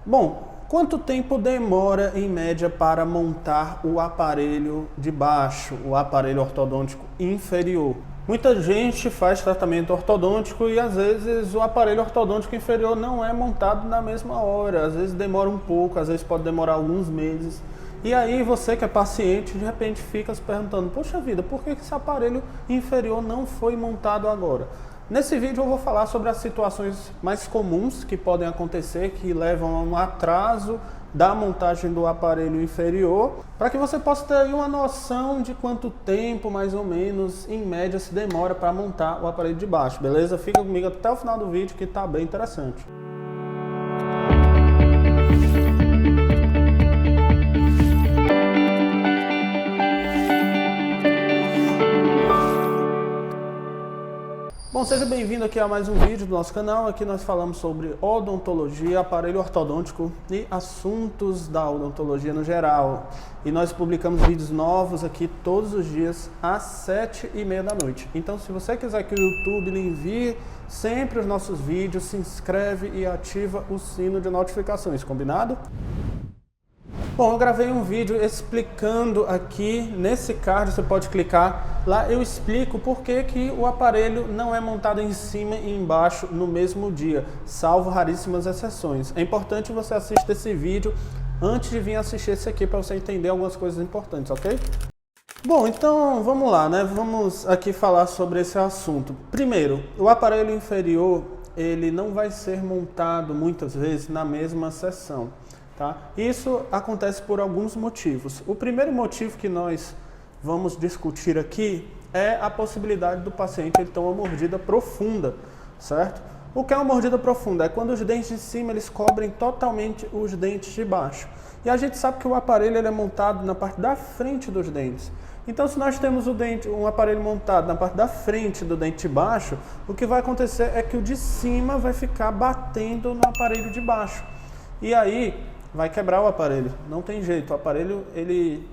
Bom, quanto tempo demora em média para montar o aparelho de baixo, o aparelho ortodôntico inferior? Muita gente faz tratamento ortodôntico e às vezes o aparelho ortodôntico inferior não é montado na mesma hora, às vezes demora um pouco, às vezes pode demorar alguns meses. E aí você que é paciente, de repente fica se perguntando, poxa vida, por que esse aparelho inferior não foi montado agora? Nesse vídeo eu vou falar sobre as situações mais comuns que podem acontecer, que levam a um atraso da montagem do aparelho inferior, para que você possa ter aí uma noção de quanto tempo, mais ou menos, em média, se demora para montar o aparelho de baixo, beleza? Fica comigo até o final do vídeo que tá bem interessante. Bom, seja bem-vindo aqui a mais um vídeo do nosso canal. Aqui nós falamos sobre odontologia, aparelho ortodôntico e assuntos da odontologia no geral. E nós publicamos vídeos novos aqui todos os dias às 7h30 da noite. Então, se você quiser que o YouTube lhe envie sempre os nossos vídeos, se inscreve e ativa o sino de notificações, combinado? Bom, eu gravei um vídeo explicando aqui, nesse card você pode clicar, lá eu explico por que o aparelho não é montado em cima e embaixo no mesmo dia, salvo raríssimas exceções. É importante você assistir esse vídeo antes de vir assistir esse aqui para você entender algumas coisas importantes, ok? Bom, então vamos lá, né? Vamos aqui falar sobre esse assunto. Primeiro, o aparelho inferior, ele não vai ser montado muitas vezes na mesma sessão. Tá? Isso acontece por alguns motivos. O primeiro motivo que nós vamos discutir aqui é a possibilidade do paciente ele ter uma mordida profunda, certo? O que é uma mordida profunda? É quando os dentes de cima eles cobrem totalmente os dentes de baixo. E a gente sabe que o aparelho ele é montado na parte da frente dos dentes. Então, se nós temos um aparelho montado na parte da frente do dente de baixo, o que vai acontecer é que o de cima vai ficar batendo no aparelho de baixo. E aí vai quebrar o aparelho, não tem jeito, o aparelho ele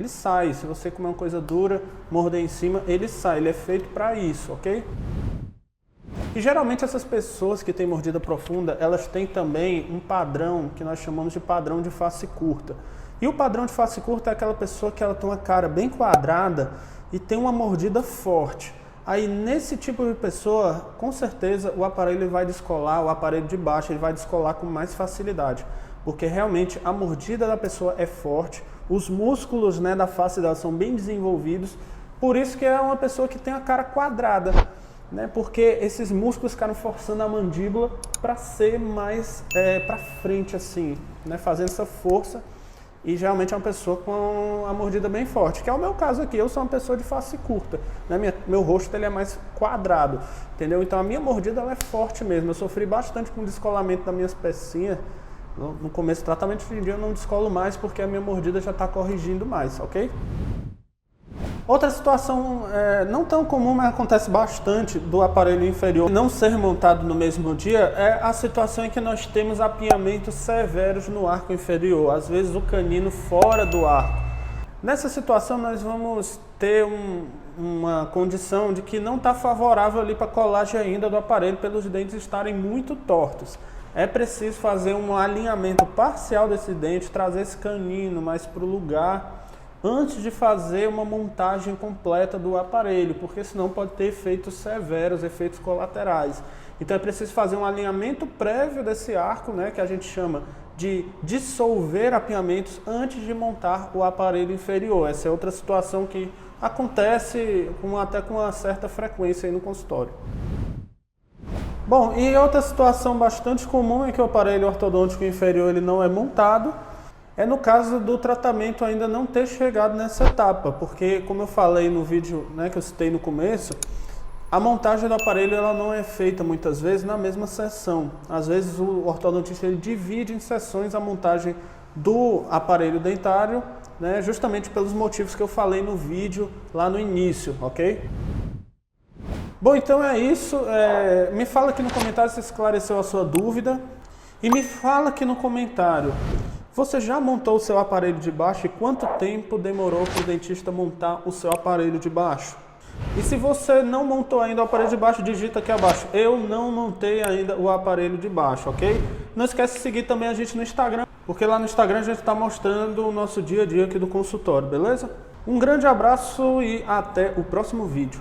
sai, se você comer uma coisa dura, morder em cima, ele sai, ele é feito para isso, ok? E geralmente essas pessoas que têm mordida profunda, elas têm também um padrão que nós chamamos de padrão de face curta. E o padrão de face curta é aquela pessoa que ela tem uma cara bem quadrada e tem uma mordida forte. Aí nesse tipo de pessoa, com certeza o aparelho vai descolar, o aparelho de baixo ele vai descolar com mais facilidade. Porque realmente a mordida da pessoa é forte, os músculos, né, da face dela são bem desenvolvidos, por isso que é uma pessoa que tem a cara quadrada, né, porque esses músculos ficaram forçando a mandíbula para ser mais para frente assim, né, fazendo essa força, e geralmente é uma pessoa com a mordida bem forte, que é o meu caso aqui. Eu sou uma pessoa de face curta, né, meu rosto ele é mais quadrado, entendeu? Então a minha mordida ela é forte mesmo, eu sofri bastante com o descolamento das minhas pecinhas. No começo do tratamento, hoje em dia eu não descolo mais porque a minha mordida já está corrigindo mais, ok? Outra situação não tão comum, mas acontece bastante do aparelho inferior não ser montado no mesmo dia, é a situação em que nós temos apinhamentos severos no arco inferior, às vezes o canino fora do arco. Nessa situação nós vamos ter uma condição de que não está favorável ali para a colagem ainda do aparelho pelos dentes estarem muito tortos. É preciso fazer um alinhamento parcial desse dente, trazer esse canino mais para o lugar, antes de fazer uma montagem completa do aparelho, porque senão pode ter efeitos severos, efeitos colaterais. Então é preciso fazer um alinhamento prévio desse arco, né, que a gente chama de dissolver apinhamentos antes de montar o aparelho inferior. Essa é outra situação que acontece até com uma certa frequência aí no consultório. Bom, e outra situação bastante comum em que o aparelho ortodôntico inferior ele não é montado é no caso do tratamento ainda não ter chegado nessa etapa, porque como eu falei no vídeo, né, que eu citei no começo, a montagem do aparelho ela não é feita muitas vezes na mesma sessão. Às vezes o ortodontista ele divide em sessões a montagem do aparelho dentário, né, justamente pelos motivos que eu falei no vídeo lá no início, ok? Bom, então é isso. Me fala aqui no comentário se esclareceu a sua dúvida. E me fala aqui no comentário, você já montou o seu aparelho de baixo e quanto tempo demorou para o dentista montar o seu aparelho de baixo? E se você não montou ainda o aparelho de baixo, digita aqui abaixo: eu não montei ainda o aparelho de baixo, ok? Não esquece de seguir também a gente no Instagram, porque lá no Instagram a gente está mostrando o nosso dia a dia aqui do consultório, beleza? Um grande abraço e até o próximo vídeo.